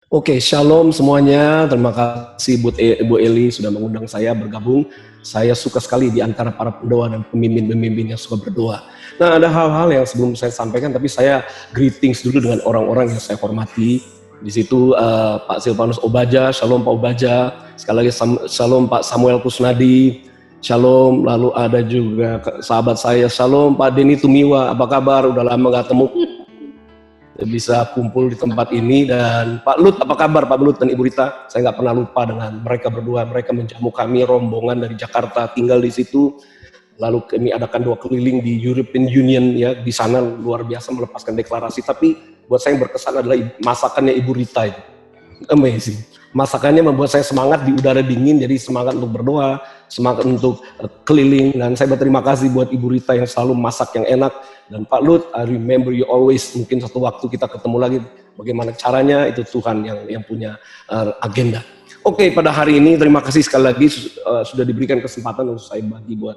Oke, shalom semuanya. Terima kasih Bu Eli sudah mengundang saya bergabung. Saya suka sekali di antara para pendoa dan pemimpin-pemimpin yang suka berdoa. Nah, ada hal-hal yang sebelum saya sampaikan, tapi saya greetings dulu dengan orang-orang yang saya hormati. Di situ Pak Silvanus Obaja, shalom Pak Obaja. Sekali lagi shalom Pak Samuel Kusnadi, shalom. Lalu ada juga sahabat saya, shalom Pak Denny Tumiwa. Apa kabar? Udah lama gak temu. Bisa kumpul di tempat ini. Dan Pak Lut, apa kabar Pak Lut dan Ibu Rita? Saya nggak pernah lupa dengan mereka berdua. Mereka menjamu kami, rombongan dari Jakarta tinggal di situ. Lalu kami adakan 2 keliling di European Union ya, di sana luar biasa melepaskan deklarasi. Tapi buat saya yang berkesan adalah masakannya Ibu Rita itu. Amazing. Masakannya membuat saya semangat di udara dingin, jadi semangat untuk berdoa, semangat untuk keliling. Dan saya berterima kasih buat Ibu Rita yang selalu masak yang enak. Dan Pak Lut, I remember you always. Mungkin satu waktu kita ketemu lagi, bagaimana caranya, itu Tuhan yang punya agenda. Oke, pada hari ini terima kasih sekali lagi sudah diberikan kesempatan untuk saya bagi buat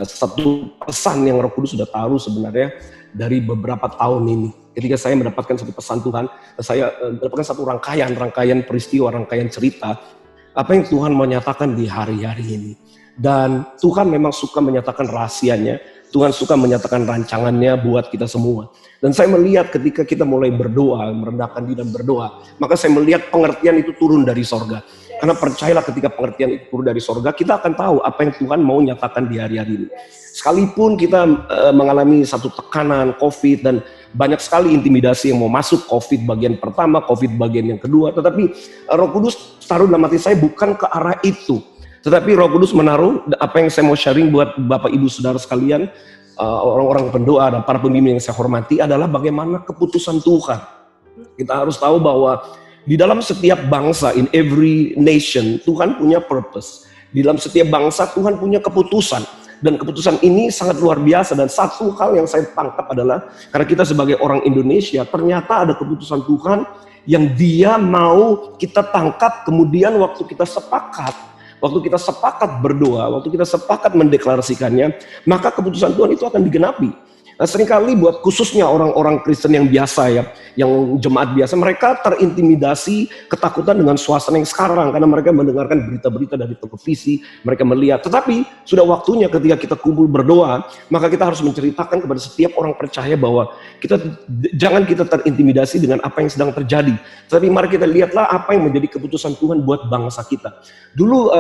satu pesan yang Roh Kudus sudah taruh sebenarnya dari beberapa tahun ini. Ketika saya mendapatkan satu pesan Tuhan, saya mendapatkan satu rangkaian peristiwa, rangkaian cerita, apa yang Tuhan mau nyatakan di hari-hari ini. Dan Tuhan memang suka menyatakan rahasianya, Tuhan suka menyatakan rancangannya buat kita semua. Dan saya melihat ketika kita mulai berdoa, merendahkan diri dan berdoa, maka saya melihat pengertian itu turun dari sorga. Karena percayalah ketika pengertian itu turun dari sorga, kita akan tahu apa yang Tuhan mau nyatakan di hari-hari ini. Sekalipun kita mengalami satu tekanan COVID dan banyak sekali intimidasi yang mau masuk, COVID bagian pertama, COVID bagian yang kedua, tetapi Roh Kudus taruh dalam hati saya bukan ke arah itu. Tetapi Roh Kudus menaruh apa yang saya mau sharing buat Bapak Ibu Saudara sekalian, orang-orang pendoa dan para pemimpin yang saya hormati adalah bagaimana keputusan Tuhan. Kita harus tahu bahwa di dalam setiap bangsa, in every nation, Tuhan punya purpose. Di dalam setiap bangsa Tuhan punya keputusan. Dan keputusan ini sangat luar biasa. Dan satu hal yang saya tangkap adalah, karena kita sebagai orang Indonesia, ternyata ada keputusan Tuhan yang Dia mau kita tangkap. Kemudian waktu kita sepakat berdoa, waktu kita sepakat mendeklarasikannya, maka keputusan Tuhan itu akan digenapi. Nah, seringkali buat khususnya orang-orang Kristen yang biasa ya, yang jemaat biasa, mereka terintimidasi, ketakutan dengan suasana yang sekarang karena mereka mendengarkan berita-berita dari televisi, mereka melihat. Tetapi sudah waktunya ketika kita kumpul berdoa, maka kita harus menceritakan kepada setiap orang percaya bahwa jangan kita terintimidasi dengan apa yang sedang terjadi. Tapi mari kita lihatlah apa yang menjadi keputusan Tuhan buat bangsa kita. Dulu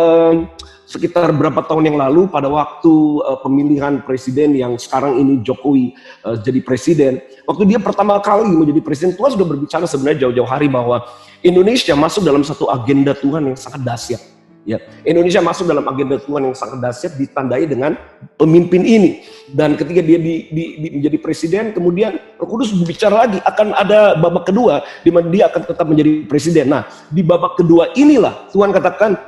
sekitar berapa tahun yang lalu pada waktu pemilihan presiden yang sekarang ini Jokowi jadi presiden, waktu dia pertama kali menjadi presiden, Tuhan sudah berbicara sebenarnya jauh-jauh hari bahwa Indonesia masuk dalam satu agenda Tuhan yang sangat dahsyat. Ya, Indonesia masuk dalam agenda Tuhan yang sangat dahsyat ditandai dengan pemimpin ini. Dan ketika dia menjadi presiden, kemudian Roh Kudus berbicara lagi akan ada babak kedua di mana dia akan tetap menjadi presiden. Nah, di babak kedua inilah Tuhan katakan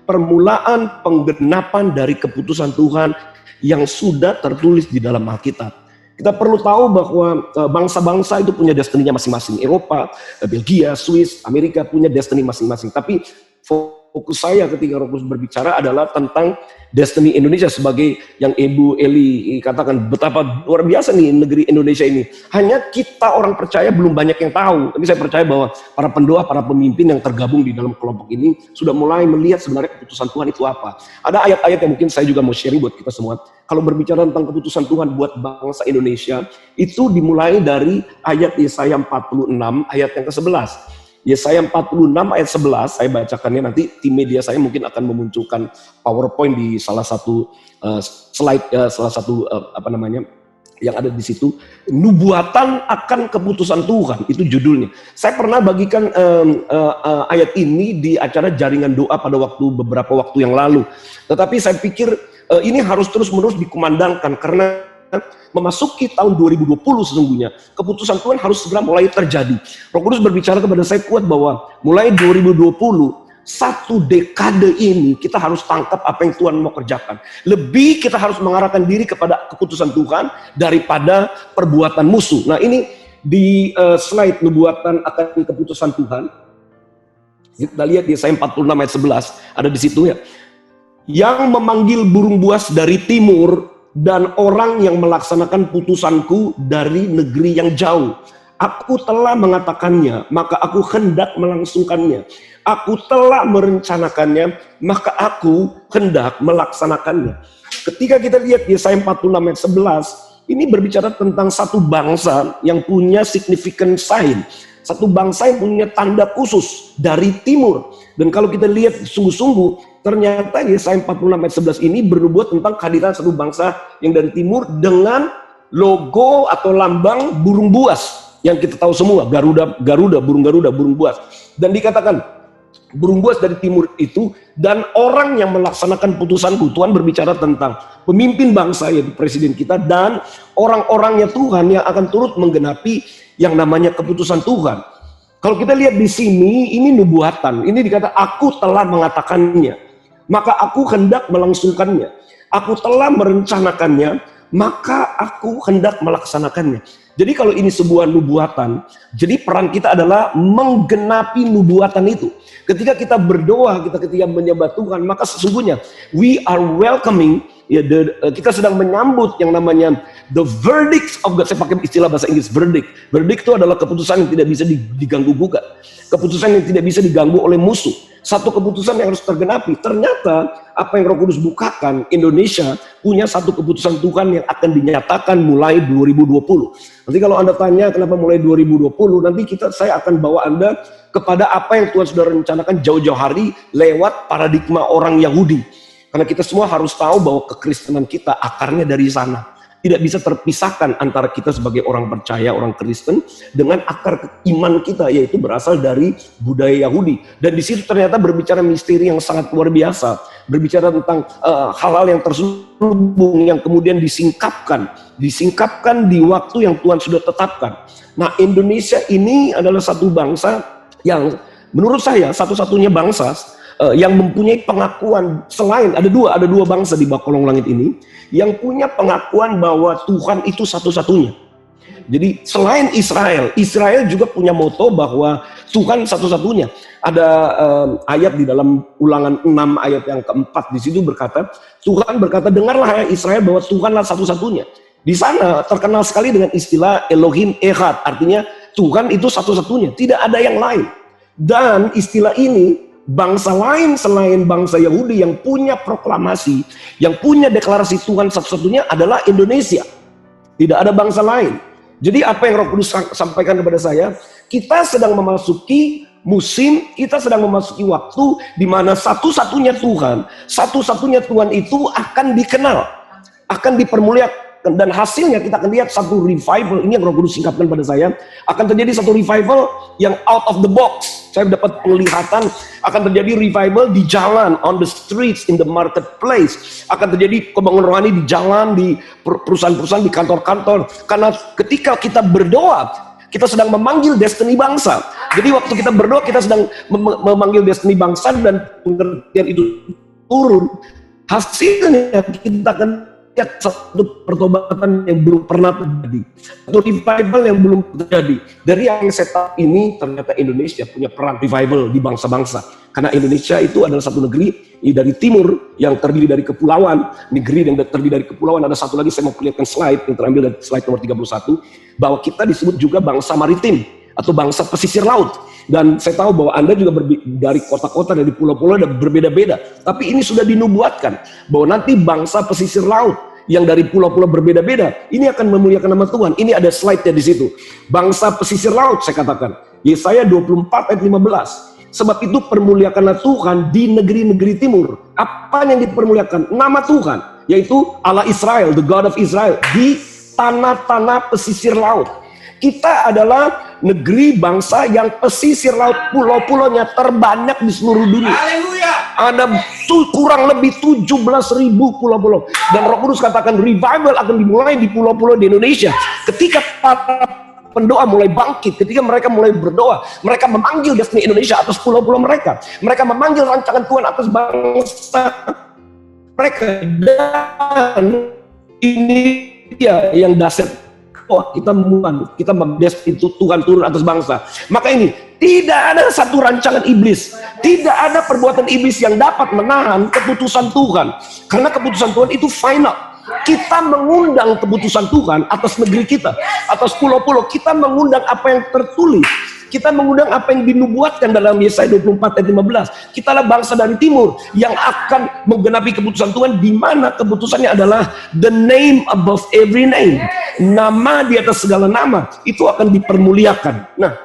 permulaan penggenapan dari keputusan Tuhan yang sudah tertulis di dalam Alkitab. Kita perlu tahu bahwa bangsa-bangsa itu punya destininya masing-masing. Eropa, Belgia, Swiss, Amerika punya destiny masing-masing. Tapi fokus saya ketika Roh Kudus berbicara adalah tentang destiny Indonesia sebagai yang Ibu Eli katakan betapa luar biasa nih negeri Indonesia ini. Hanya kita orang percaya belum banyak yang tahu. Tapi saya percaya bahwa para pendoa, para pemimpin yang tergabung di dalam kelompok ini sudah mulai melihat sebenarnya keputusan Tuhan itu apa. Ada ayat-ayat yang mungkin saya juga mau sharing buat kita semua. Kalau berbicara tentang keputusan Tuhan buat bangsa Indonesia, itu dimulai dari ayat Yesaya 46 ayat yang ke-11. Yesaya 46 ayat 11, saya bacakannya, nanti tim media saya mungkin akan memunculkan PowerPoint di salah satu slide, yang ada di situ. Nubuatan akan keputusan Tuhan, itu judulnya. Saya pernah bagikan ayat ini di acara jaringan doa pada beberapa waktu yang lalu. Tetapi saya pikir ini harus terus-menerus dikumandangkan karena memasuki tahun 2020 sesungguhnya keputusan Tuhan harus segera mulai terjadi. Roh Kudus berbicara kepada saya kuat bahwa mulai 2020 satu dekade ini kita harus tangkap apa yang Tuhan mau kerjakan. Lebih kita harus mengarahkan diri kepada keputusan Tuhan daripada perbuatan musuh. Nah, ini di slide nubuatan akan keputusan Tuhan. Kita lihat di Yesaya 46 ayat 11 ada di situ ya. Yang memanggil burung buas dari timur dan orang yang melaksanakan putusanku dari negeri yang jauh. Aku telah mengatakannya, maka aku hendak melangsungkannya. Aku telah merencanakannya, maka aku hendak melaksanakannya. Ketika kita lihat Yesaya 46 ayat 11, ini berbicara tentang satu bangsa yang punya significant sign. Satu bangsa yang punya tanda khusus dari timur. Dan kalau kita lihat sungguh-sungguh, ternyata Yesaya 46 ayat 11 ini bernubuat tentang kehadiran satu bangsa yang dari timur dengan logo atau lambang burung buas. Yang kita tahu semua, burung Garuda, burung buas. Dan dikatakan, burung buas dari timur itu, dan orang yang melaksanakan putusanku. Tuhan berbicara tentang pemimpin bangsa, yaitu presiden kita, dan orang-orangnya Tuhan yang akan turut menggenapi yang namanya keputusan Tuhan. Kalau kita lihat di sini, ini nubuatan. Ini dikata, aku telah mengatakannya, maka aku hendak melangsungkannya. Aku telah merencanakannya, maka aku hendak melaksanakannya. Jadi kalau ini sebuah nubuatan, jadi peran kita adalah menggenapi nubuatan itu. Ketika kita berdoa, ketika menyembah Tuhan, maka sesungguhnya we are welcoming, ya, kita sedang menyambut yang namanya the verdicts of God. Saya pakai istilah bahasa Inggris, verdict. Verdict itu adalah keputusan yang tidak bisa diganggu gugat, keputusan yang tidak bisa diganggu oleh musuh. Satu keputusan yang harus tergenapi. Ternyata apa yang Roh Kudus bukakan, Indonesia punya satu keputusan Tuhan yang akan dinyatakan mulai 2020. Nanti kalau Anda tanya kenapa mulai 2020, nanti saya akan bawa Anda kepada apa yang Tuhan sudah rencanakan jauh-jauh hari lewat paradigma orang Yahudi. Karena kita semua harus tahu bahwa kekristenan kita akarnya dari sana. Tidak bisa terpisahkan antara kita sebagai orang percaya, orang Kristen, dengan akar iman kita, yaitu berasal dari budaya Yahudi. Dan di situ ternyata berbicara misteri yang sangat luar biasa. Berbicara tentang hal-hal yang terselubung, yang kemudian disingkapkan di waktu yang Tuhan sudah tetapkan. Nah, Indonesia ini adalah satu bangsa yang menurut saya satu-satunya bangsa yang mempunyai pengakuan, selain ada dua bangsa di bawah kolong langit ini yang punya pengakuan bahwa Tuhan itu satu-satunya. Jadi selain Israel juga punya moto bahwa Tuhan satu-satunya. Ada ayat di dalam Ulangan 6 ayat yang keempat, di situ berkata, Tuhan berkata, dengarlah hai Israel bahwa Tuhanlah satu-satunya. Di sana terkenal sekali dengan istilah Elohim Echad, artinya Tuhan itu satu-satunya, tidak ada yang lain. Dan istilah ini bangsa lain selain bangsa Yahudi yang punya proklamasi, yang punya deklarasi Tuhan satu-satunya adalah Indonesia. Tidak ada bangsa lain. Jadi apa yang Roh Kudus sampaikan kepada saya, kita sedang memasuki musim, kita sedang memasuki waktu di mana satu-satunya Tuhan itu akan dikenal, akan dipermuliakan. Dan hasilnya kita akan lihat satu revival, ini yang Roh Kudus singkapkan pada saya, akan terjadi satu revival yang out of the box. Saya dapat penglihatan akan terjadi revival di jalan, on the streets, in the marketplace. Akan terjadi kebangunan rohani di jalan, di perusahaan-perusahaan, di kantor-kantor. Karena ketika kita berdoa, kita sedang memanggil destiny bangsa. Jadi waktu kita berdoa, kita sedang memanggil destiny bangsa, dan pengertian itu turun. Hasilnya kita akan lihat satu pertobatan yang belum pernah terjadi, satu revival yang belum terjadi. Dari yang saya tahu ini, ternyata Indonesia punya peran revival di bangsa-bangsa. Karena Indonesia itu adalah satu negeri dari timur yang terdiri dari kepulauan. Negeri yang terdiri dari kepulauan. Ada satu lagi, saya mau perlihatkan slide yang terambil dari slide nomor 31, bahwa kita disebut juga bangsa maritim atau bangsa pesisir laut. Dan saya tahu bahwa Anda juga dari kota-kota, dari pulau-pulau ada berbeda-beda. Tapi ini sudah dinubuatkan bahwa nanti bangsa pesisir laut yang dari pulau-pulau berbeda-beda ini akan memuliakan nama Tuhan. Ini ada slide-nya di situ. Bangsa pesisir laut, saya katakan. Yesaya 24 ayat 15. Sebab itu permuliakanlah Tuhan di negeri-negeri timur. Apa yang dipermuliakan? Nama Tuhan, yaitu Allah Israel, the God of Israel, di tanah-tanah pesisir laut. Kita adalah negeri bangsa yang pesisir laut, pulau-pulaunya terbanyak di seluruh dunia. Haleluya. Ada kurang lebih 17.000 pulau-pulau. Dan Roh Kudus katakan revival akan dimulai di pulau-pulau di Indonesia. Ketika para pendoa mulai bangkit, ketika mereka mulai berdoa, mereka memanggil destiny Indonesia atas pulau-pulau mereka. Mereka memanggil rancangan Tuhan atas bangsa mereka. Dan ini dia yang dasar. Kita itu Tuhan turun atas bangsa. Maka ini tidak ada satu rancangan iblis, tidak ada perbuatan iblis yang dapat menahan keputusan Tuhan. Karena keputusan Tuhan itu final. Kita mengundang keputusan Tuhan atas negeri kita, atas pulau-pulau. Kita mengundang apa yang tertulis. Kita mengundang apa yang dinubuatkan dalam Yesaya 24 ayat 15. Kitalah bangsa dari timur yang akan menggenapi keputusan Tuhan, di mana keputusannya adalah the name above every name. Nama di atas segala nama itu akan dipermuliakan. Nah,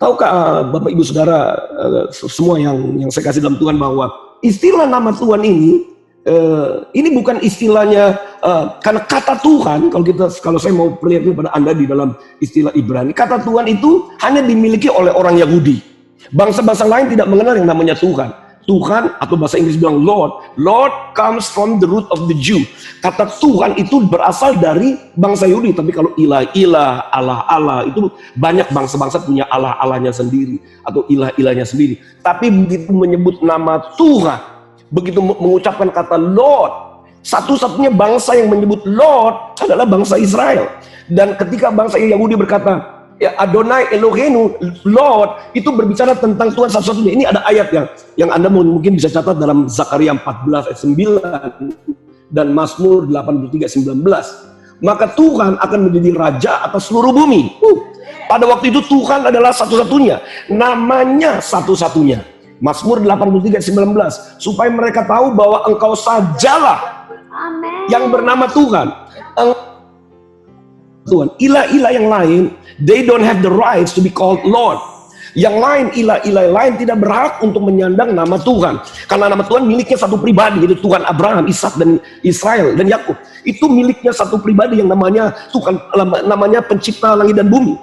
tahukah Bapak Ibu Saudara semua yang saya kasih dalam Tuhan, bahwa istilah nama Tuhan ini bukan istilahnya karena kata Tuhan. Kalau saya mau perlihatkan kepada Anda di dalam istilah Ibrani, kata Tuhan itu hanya dimiliki oleh orang Yahudi. Bangsa-bangsa lain tidak mengenal yang namanya Tuhan. Tuhan, atau bahasa Inggris bilang Lord comes from the root of the Jew. Kata Tuhan itu berasal dari bangsa Yahudi. Tapi kalau ilah, Allah, itu banyak bangsa-bangsa punya Allah-Allahnya sendiri atau ilah-ilahnya sendiri. Tapi begitu menyebut nama Tuhan, begitu mengucapkan kata Lord, satu-satunya bangsa yang menyebut Lord adalah bangsa Israel. Dan ketika bangsa Yahudi berkata, ya Adonai Eloheinu, Lord, itu berbicara tentang Tuhan satu-satunya. Ini ada ayat yang Anda mungkin bisa catat dalam Zakaria 14 ayat 9 dan Mazmur 83 ayat 19. Maka Tuhan akan menjadi raja atas seluruh bumi. Pada waktu itu Tuhan adalah satu-satunya, namanya satu-satunya. Mazmur 83 ayat 19, supaya mereka tahu bahwa Engkau sajalah yang bernama Tuhan. Tuhan, ilah-ilah yang lain, they don't have the rights to be called Lord. Yang lain, ilah-ilah lain tidak berhak untuk menyandang nama Tuhan. Karena nama Tuhan miliknya satu pribadi, yaitu Tuhan Abraham, Ishak, dan Israel, dan Yakub. Itu miliknya satu pribadi yang namanya Tuhan, namanya pencipta langit dan bumi.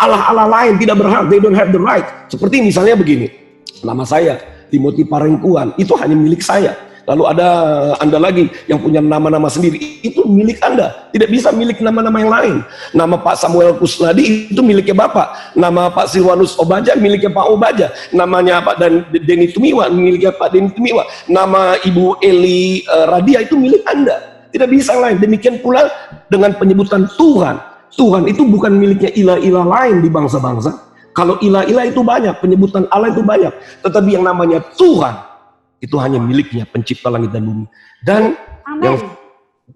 Allah-Allah lain tidak berhak, they don't have the right. Seperti misalnya begini, nama saya Timothy Parengkuan, itu hanya milik saya. Lalu ada Anda lagi yang punya nama-nama sendiri, itu milik Anda, tidak bisa milik nama-nama yang lain. Nama Pak Samuel Kusnadi itu miliknya Bapak, nama Pak Silwanus Obaja miliknya Pak Obaja, namanya Pak Denny Tumiwa miliknya Pak Denny Tumiwa, nama Ibu Eli Radia itu milik Anda, tidak bisa yang lain. Demikian pula dengan penyebutan Tuhan. Tuhan itu bukan miliknya ilah-ilah lain di bangsa-bangsa. Kalau ilah-ilah itu banyak, penyebutan Allah itu banyak, tetapi yang namanya Tuhan itu hanya miliknya pencipta langit dan bumi. Dan yang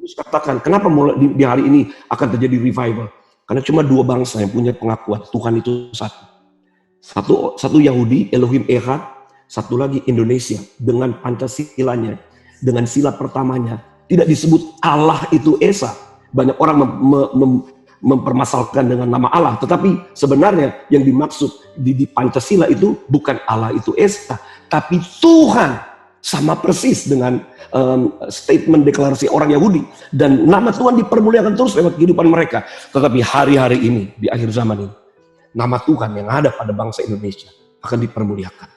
saya katakan, kenapa mulai di hari ini akan terjadi revival? Karena cuma dua bangsa yang punya pengakuan Tuhan itu satu. Satu Yahudi, Elohim Echad, satu lagi Indonesia dengan Pancasilanya, dengan sila pertamanya tidak disebut Allah itu Esa. Banyak orang mempermasalahkan dengan nama Allah, tetapi sebenarnya yang dimaksud di Pancasila itu bukan Allah itu Esa, tapi Tuhan. Sama persis dengan statement deklarasi orang Yahudi, dan nama Tuhan dipermuliakan terus lewat kehidupan mereka. Tetapi hari-hari ini, di akhir zaman ini, nama Tuhan yang ada pada bangsa Indonesia akan dipermuliakan.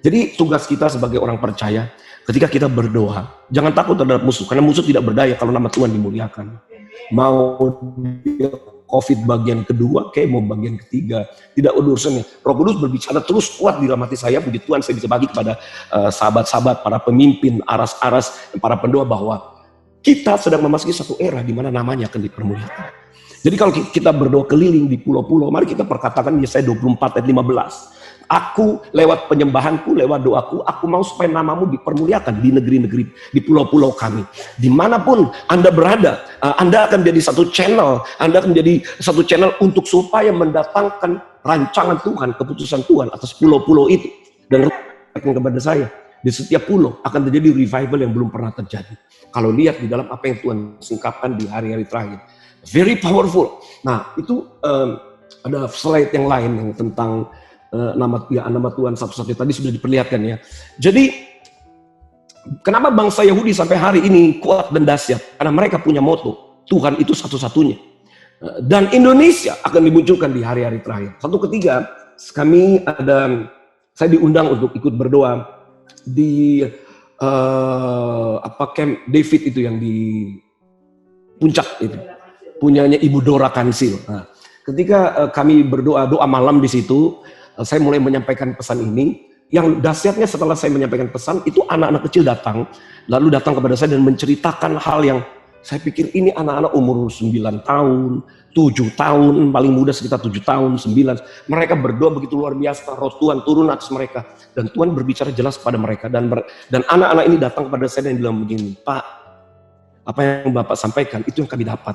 Jadi tugas kita sebagai orang percaya, ketika kita berdoa, jangan takut terhadap musuh, karena musuh tidak berdaya kalau nama Tuhan dimuliakan. Mau COVID bagian kedua, kayak mau bagian ketiga, tidak ada urusannya. Roh Kudus berbicara terus kuat di dalam hati saya. Puji Tuhan, saya bisa bagi kepada sahabat-sahabat, para pemimpin, aras-aras, para pendoa, bahwa kita sedang memasuki satu era di mana namanya akan dipermuliakan. Jadi kalau kita berdoa keliling di pulau-pulau, mari kita perkatakan Yesaya 24 ayat 15. Aku lewat penyembahanku, lewat doaku, aku mau supaya namamu dipermuliakan di negeri-negeri, di pulau-pulau kami. Dimanapun Anda berada, Anda akan jadi satu channel, Anda akan menjadi satu channel untuk supaya mendatangkan rancangan Tuhan, keputusan Tuhan atas pulau-pulau itu. Dan kepada saya, di setiap pulau akan terjadi revival yang belum pernah terjadi. Kalau lihat di dalam apa yang Tuhan singkapkan di hari-hari terakhir. Very powerful. Nah, itu ada slide yang lain yang tentang nama Tuhan satu-satunya tadi sudah diperlihatkan ya. Jadi kenapa bangsa Yahudi sampai hari ini kuat dan dahsyat? Karena mereka punya moto, Tuhan itu satu-satunya. Dan Indonesia akan dimunculkan di hari-hari terakhir. Satu ketiga, saya diundang untuk ikut berdoa di Camp David itu yang di Puncak itu, punyanya Ibu Dora Kansil. Nah, ketika kami berdoa, doa malam di situ, saya mulai menyampaikan pesan ini. Yang dahsyatnya setelah saya menyampaikan pesan, itu anak-anak kecil datang kepada saya dan menceritakan hal yang saya pikir ini anak-anak umur 9 tahun, 7 tahun, paling muda sekitar 7 tahun, 9. Mereka berdoa begitu luar biasa, roh Tuhan turun atas mereka. Dan Tuhan berbicara jelas pada mereka. Dan anak-anak ini datang kepada saya dan bilang begini, Pak, Apa yang Bapak sampaikan, itu yang kami dapat.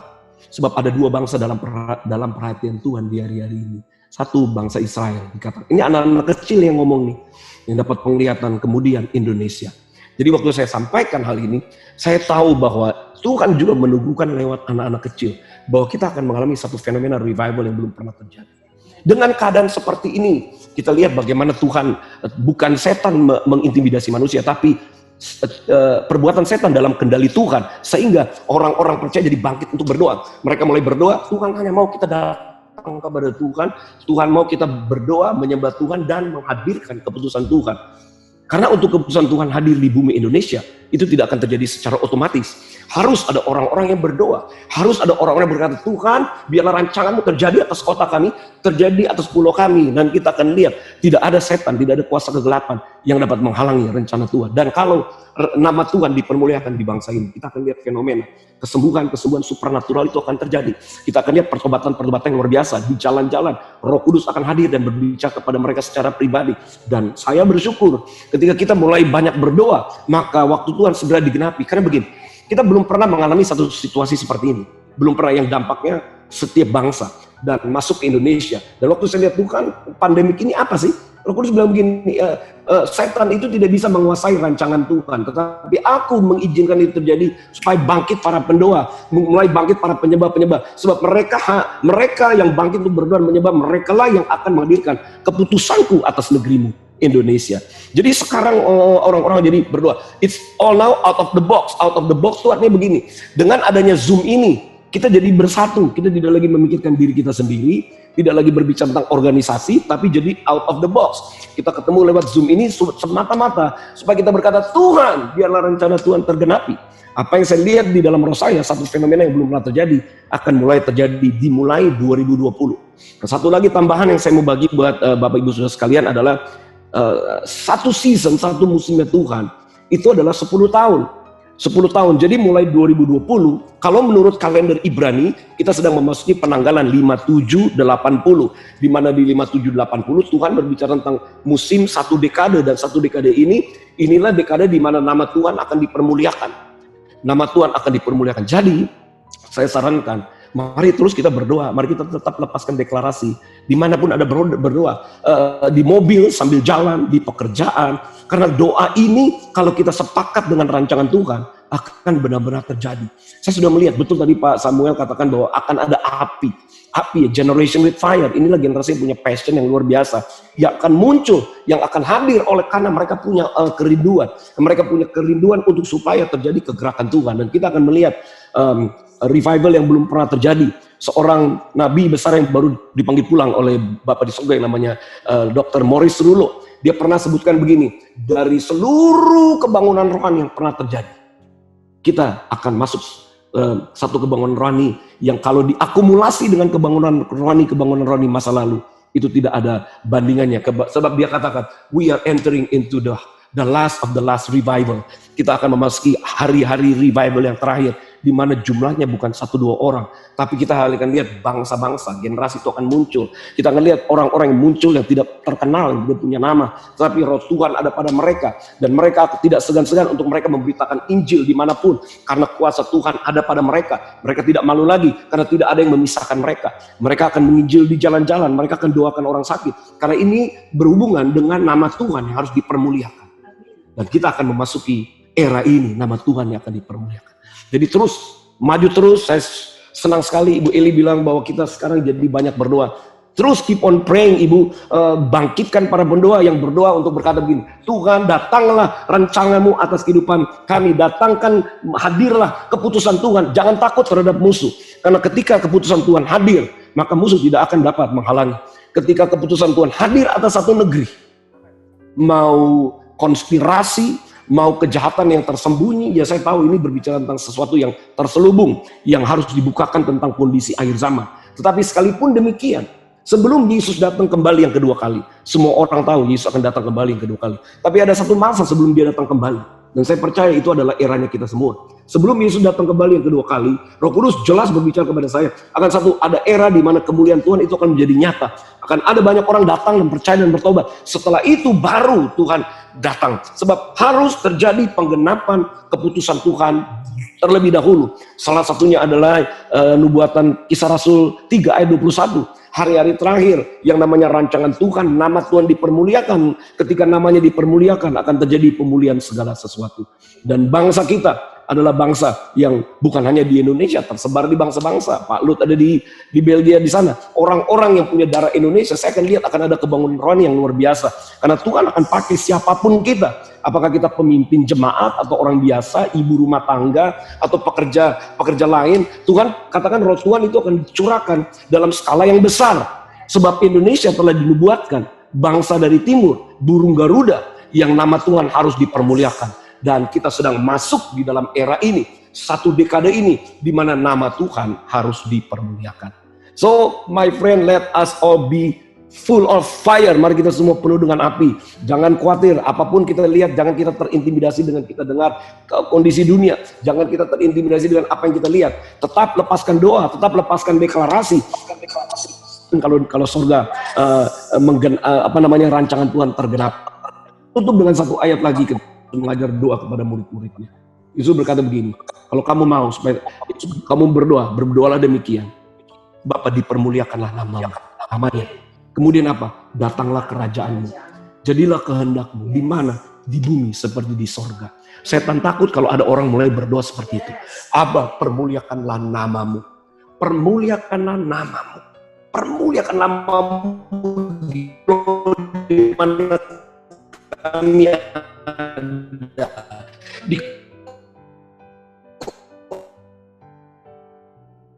Sebab ada dua bangsa dalam perhatian Tuhan di hari-hari ini. Satu, bangsa Israel. Dikatakan, ini anak-anak kecil yang ngomong nih, yang dapat penglihatan, kemudian Indonesia. Jadi waktu saya sampaikan hal ini, saya tahu bahwa Tuhan juga menunggukan lewat anak-anak kecil, bahwa kita akan mengalami satu fenomena revival yang belum pernah terjadi. Dengan keadaan seperti ini, kita lihat bagaimana Tuhan, bukan setan mengintimidasi manusia, tapi perbuatan setan dalam kendali Tuhan, sehingga orang-orang percaya jadi bangkit untuk berdoa. Mereka mulai berdoa, Tuhan hanya mau kita datang kepada Tuhan, Tuhan mau kita berdoa, menyembah Tuhan, dan menghadirkan keputusan Tuhan. Karena untuk keputusan Tuhan hadir di bumi Indonesia, itu tidak akan terjadi secara otomatis. Harus ada orang-orang yang berdoa. Harus ada orang-orang yang berkata, Tuhan, biarlah rancanganmu terjadi atas kota kami, terjadi atas pulau kami. Dan kita akan lihat, tidak ada setan, tidak ada kuasa kegelapan yang dapat menghalangi rencana Tuhan. Dan kalau nama Tuhan dipermuliakan di bangsa ini, kita akan lihat fenomena kesembuhan supernatural itu akan terjadi. Kita akan lihat pertobatan yang luar biasa di jalan-jalan. Roh Kudus akan hadir dan berbicara kepada mereka secara pribadi. Dan saya bersyukur ketika kita mulai banyak berdoa, maka waktu Tuhan segera digenapi. Karena begini, kita belum pernah mengalami satu situasi seperti ini. Belum pernah yang dampaknya setiap bangsa dan masuk ke Indonesia. Dan waktu saya lihat Tuhan, pandemik ini apa sih? Roh Kudus bilang begini, setan itu tidak bisa menguasai rancangan Tuhan, tetapi aku mengizinkan itu terjadi supaya bangkit para pendoa, mulai bangkit para penyembah-penyembah. Sebab mereka yang bangkit untuk berdoa dan menyembah, mereka lah yang akan menghadirkan keputusanku atas negerimu Indonesia. Jadi sekarang orang-orang jadi berdoa, it's all now out of the box. Out of the box itu artinya begini, dengan adanya Zoom ini, kita jadi bersatu, kita tidak lagi memikirkan diri kita sendiri, tidak lagi berbicara tentang organisasi, tapi jadi out of the box. Kita ketemu lewat Zoom ini semata-mata supaya kita berkata, Tuhan, biarlah rencana Tuhan tergenapi. Apa yang saya lihat di dalam roh saya, satu fenomena yang belum pernah terjadi, akan mulai terjadi dimulai 2020. Nah, satu lagi tambahan yang saya mau bagi buat Bapak Ibu Saudara sekalian adalah satu season, satu musimnya Tuhan, itu adalah 10 tahun. 10 tahun, jadi mulai 2020, kalau menurut kalender Ibrani, kita sedang memasuki penanggalan 5780, di mana di 5780 Tuhan berbicara tentang musim satu dekade, dan satu dekade ini, inilah dekade di mana nama Tuhan akan dipermuliakan. Nama Tuhan akan dipermuliakan. Jadi, saya sarankan, mari terus kita berdoa, mari kita tetap lepaskan deklarasi, dimanapun ada berdoa, di mobil sambil jalan, di pekerjaan, karena doa ini kalau kita sepakat dengan rancangan Tuhan akan benar-benar terjadi. Saya sudah melihat, betul tadi Pak Samuel katakan bahwa akan ada api ya, generation with fire. Inilah generasi yang punya passion yang luar biasa, yang akan muncul, yang akan hadir oleh karena mereka punya kerinduan untuk supaya terjadi kegerakan Tuhan. Dan kita akan melihat revival yang belum pernah terjadi. Seorang nabi besar yang baru dipanggil pulang oleh Bapak di surga yang namanya Dr. Morris Rulo. Dia pernah sebutkan begini, dari seluruh kebangunan rohani yang pernah terjadi, kita akan masuk satu kebangunan rohani yang kalau diakumulasi dengan kebangunan rohani masa lalu, itu tidak ada bandingannya. Sebab dia katakan, we are entering into the last of the last revival. Kita akan memasuki hari-hari revival yang terakhir, di mana jumlahnya bukan 1-2 orang, tapi kita akan lihat bangsa-bangsa, generasi itu akan muncul. Kita akan lihat orang-orang yang muncul yang tidak terkenal, yang tidak punya nama, tapi roh Tuhan ada pada mereka, dan mereka tidak segan-segan untuk mereka memberitakan Injil dimanapun, karena kuasa Tuhan ada pada mereka. Mereka tidak malu lagi, karena tidak ada yang memisahkan mereka. Mereka akan menginjil di jalan-jalan, mereka akan doakan orang sakit, karena ini berhubungan dengan nama Tuhan yang harus dipermuliakan. Dan kita akan memasuki era ini, nama Tuhan yang akan dipermuliakan. Jadi terus, maju terus. Saya senang sekali Ibu Eli bilang bahwa kita sekarang jadi banyak berdoa. Terus keep on praying, Ibu. Bangkitkan para pendoa yang berdoa untuk berkata begini, Tuhan, datanglah rancanganmu atas kehidupan kami. Datangkan, hadirlah keputusan Tuhan. Jangan takut terhadap musuh. Karena ketika keputusan Tuhan hadir, maka musuh tidak akan dapat menghalangi. Ketika keputusan Tuhan hadir atas satu negeri, mau konspirasi, mau kejahatan yang tersembunyi, ya saya tahu ini berbicara tentang sesuatu yang terselubung, yang harus dibukakan tentang kondisi akhir zaman. Tetapi sekalipun demikian, sebelum Yesus datang kembali yang kedua kali, semua orang tahu Yesus akan datang kembali yang kedua kali. Tapi ada satu masa sebelum dia datang kembali, Dan saya percaya itu adalah eranya kita semua. Sebelum Yesus datang kembali yang kedua kali, Roh Kudus jelas berbicara kepada saya, ada era di mana kemuliaan Tuhan itu akan menjadi nyata. Akan ada banyak orang datang dan percaya dan bertobat. Setelah itu baru Tuhan datang. Sebab harus terjadi penggenapan keputusan Tuhan terlebih dahulu. Salah satunya adalah nubuatan Kisah Rasul 3 ayat 21. Hari-hari terakhir yang namanya rancangan Tuhan, nama Tuhan dipermuliakan. Ketika namanya dipermuliakan akan terjadi pemulihan segala sesuatu. Dan bangsa kita adalah bangsa yang bukan hanya di Indonesia, tersebar di bangsa-bangsa. Pak Lut ada di Belgia di sana. Orang-orang yang punya darah Indonesia, saya akan lihat akan ada kebangunan rohani yang luar biasa. Karena Tuhan akan pakai siapapun kita. Apakah kita pemimpin jemaat atau orang biasa, ibu rumah tangga atau pekerja lain, Tuhan katakan roh Tuhan itu akan dicurahkan dalam skala yang besar. Sebab Indonesia telah dinubuatkan bangsa dari timur, burung Garuda yang nama Tuhan harus dipermuliakan. Dan kita sedang masuk di dalam era ini, satu dekade ini, di mana nama Tuhan harus dipermuliakan. So, my friend, let us all be full of fire. Mari kita semua penuh dengan api. Jangan khawatir, apapun kita lihat, jangan kita terintimidasi dengan kita dengar kondisi dunia. Jangan kita terintimidasi dengan apa yang kita lihat. Tetap lepaskan doa, tetap lepaskan deklarasi. Kalau surga rancangan Tuhan tergenap. Tutup dengan satu ayat lagi mengajar doa kepada murid-muridnya. Yesus berkata begini, kalau kamu mau supaya kamu berdoalah demikian. Bapa, dipermuliakanlah namanya. Kemudian apa? Datanglah kerajaanmu. Jadilah kehendakmu di mana? Di bumi seperti di sorga. Setan takut kalau ada orang mulai berdoa seperti itu. Aba, permuliakanlah namamu. Permuliakanlah namamu. Permuliakanlah namamu di mana kami ada di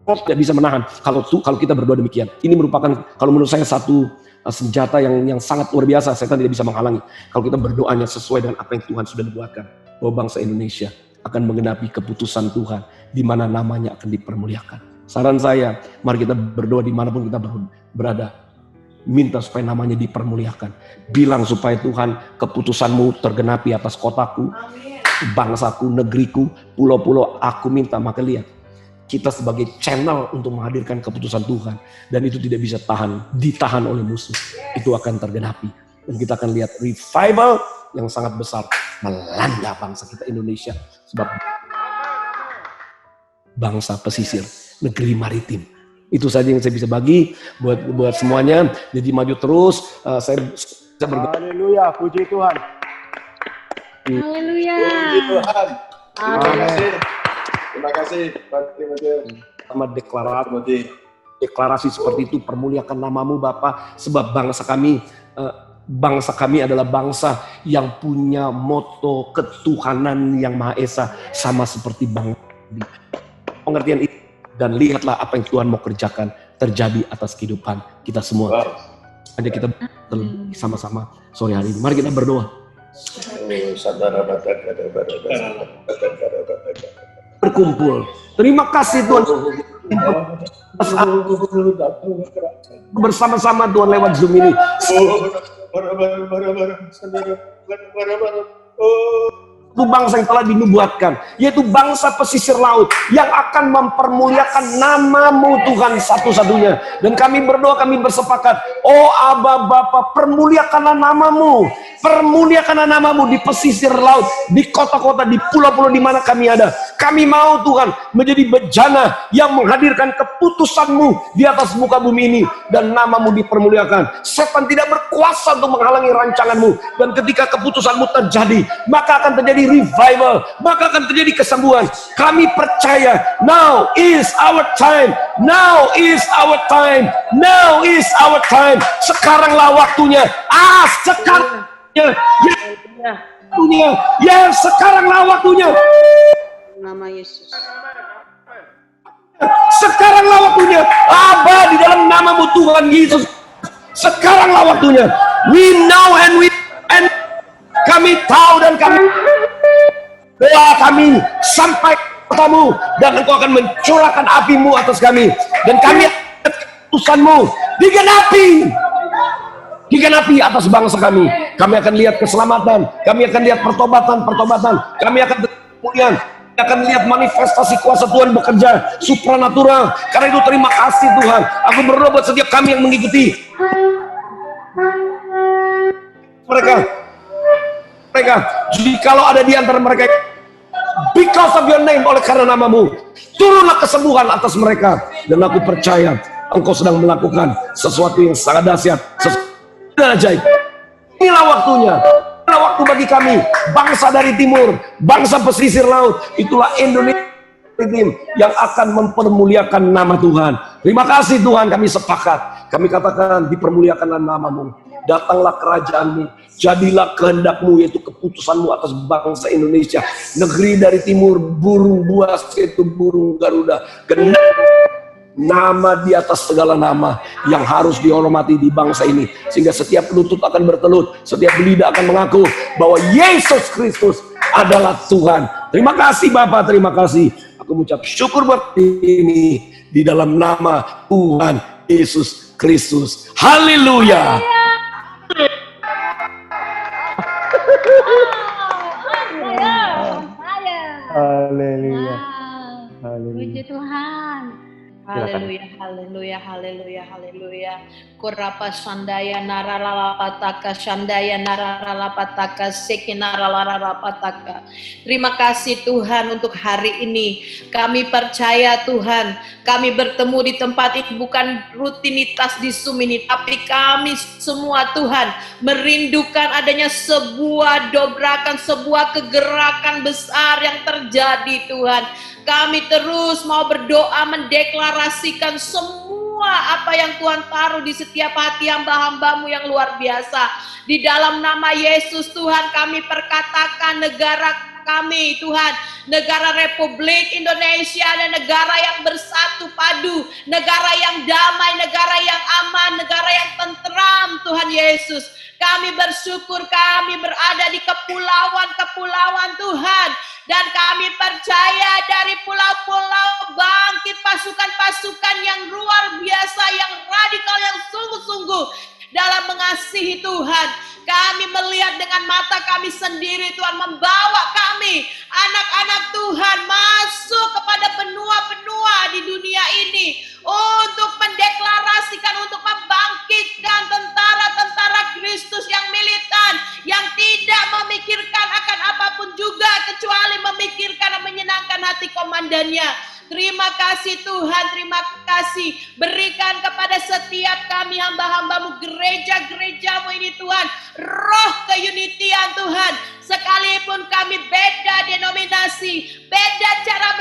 tidak bisa menahan kalau kita berdoa demikian. Ini merupakan kalau menurut saya satu senjata yang sangat luar biasa. Setan tidak bisa menghalangi kalau kita berdoanya sesuai dengan apa yang Tuhan sudah buatkan, bahwa bangsa Indonesia akan menggenapi keputusan Tuhan di mana namanya akan dipermuliakan. Saran saya, mari kita berdoa dimanapun kita berada. Minta supaya namanya dipermuliakan. Bilang supaya Tuhan keputusanmu tergenapi atas kotaku, bangsaku, negeriku, pulau-pulau. Aku minta, maka lihat. Kita sebagai channel untuk menghadirkan keputusan Tuhan. Dan itu tidak bisa ditahan oleh musuh. Itu akan tergenapi. Dan kita akan lihat revival yang sangat besar melanda bangsa kita Indonesia. Sebab bangsa pesisir, negeri maritim. Itu saja yang saya bisa bagi buat semuanya. Jadi maju terus. Saya berdoa. Haleluya, puji Tuhan. Haleluya. Puji Tuhan. Terima kasih Pak Timotius. Sama deklarasi seperti itu, permuliakan namamu Bapa, sebab bangsa kami adalah bangsa yang punya moto ketuhanan yang Maha Esa, sama seperti bangsa. Pengertian itu. Dan lihatlah apa yang Tuhan mau kerjakan terjadi atas kehidupan kita semua. Ada kita sama-sama sore hari ini. Mari kita berdoa. Berkumpul. Terima kasih Tuhan. Bersama-sama Tuhan lewat Zoom ini. Itu bangsa yang telah dinubuatkan, yaitu bangsa pesisir laut yang akan mempermuliakan namamu Tuhan satu-satunya. Dan kami berdoa, kami bersepakat, oh Aba Bapa, permuliakanlah namamu, permuliakanlah namamu di pesisir laut, di kota-kota, di pulau-pulau di mana kami ada. Kami mau Tuhan menjadi bejana yang menghadirkan keputusanmu di atas muka bumi ini, dan namamu dipermuliakan. Setan tidak berkuasa untuk menghalangi rancanganmu, dan ketika keputusanmu terjadi, maka akan terjadi revival, maka akan terjadi kesembuhan. Kami percaya, now is our time, now is our time, now is our time. Sekaranglah waktunya, sekarangnya, sekaranglah waktunya. Nama Yesus. Sekaranglah waktunya. Aba, di dalam namamu Tuhan Yesus, sekaranglah waktunya. We know and kami tahu dan kami doa kami sampai kepadamu, dan engkau akan mencurahkan apimu atas kami, dan kami keputusanmu digenapi digenapi atas bangsa kami. Kami akan lihat keselamatan, kami akan lihat pertobatan, kami akan kemuliaan, kami akan lihat manifestasi kuasa Tuhan bekerja supranatural. Karena itu terima kasih Tuhan. Aku berdoa buat setiap kami yang mengikuti mereka, jikalau ada di antara mereka, because of your name, oleh karena namamu, turunlah kesembuhan atas mereka. Dan aku percaya Engkau sedang melakukan sesuatu yang sangat dahsyat, sesuatu yang ajaib. Inilah waktunya, inilah waktu bagi kami, bangsa dari timur, bangsa pesisir laut. Itulah Indonesia yang akan mempermuliakan nama Tuhan. Terima kasih Tuhan, kami sepakat, kami katakan dipermuliakanlah namamu. Datanglah kerajaanmu, jadilah kehendakmu, yaitu keputusanmu atas bangsa Indonesia. Negeri dari timur, burung buas yaitu burung Garuda, nama di atas segala nama yang harus dihormati di bangsa ini. Sehingga setiap lutut akan bertelut, setiap lidah akan mengaku bahwa Yesus Kristus adalah Tuhan. Terima kasih Bapa, terima kasih. Aku mengucap syukur buat ini di dalam nama Tuhan Yesus Kristus. Haleluya. Haleluya. Puji Tuhan. Silakan. Haleluya, haleluya, haleluya, haleluya. Kurapa sandaya nararalapataka, sandaya nararalapataka, sekinararalapataka. Terima kasih Tuhan untuk hari ini. Kami percaya Tuhan, kami bertemu di tempat ini bukan rutinitas di Zoom ini, tapi kami semua Tuhan merindukan adanya sebuah dobrakan, sebuah kegerakan besar yang terjadi Tuhan. Kami terus mau berdoa mendeklarasikan semua apa yang Tuhan taruh di setiap hati hamba-hambamu yang luar biasa. Di dalam nama Yesus Tuhan kami perkatakan negara kami Tuhan, negara Republik Indonesia dan negara yang bersatu padu, negara yang damai, negara yang aman, negara yang tentram Tuhan Yesus. Kami bersyukur kami berada di kepulauan-kepulauan Tuhan. Dan kami percaya dari pulau-pulau bangkit pasukan-pasukan yang luar biasa, yang radikal, yang sungguh-sungguh dalam mengasihi Tuhan. Kami melihat dengan mata kami sendiri Tuhan membawa kami, anak-anak Tuhan, masuk kepada benua-benua di dunia ini untuk mendeklarasikan, untuk membangkitkan tentara-tentara Kristus yang militan, yang tidak memikirkan akan apapun juga kecuali memikirkan dan menyenangkan hati komandannya. Terima kasih Tuhan, terima kasih. Berikan kepada setiap kami hamba-hambamu, gereja-gerejamu ini Tuhan, roh keunitian Tuhan. Sekalipun kami beda denominasi, beda cara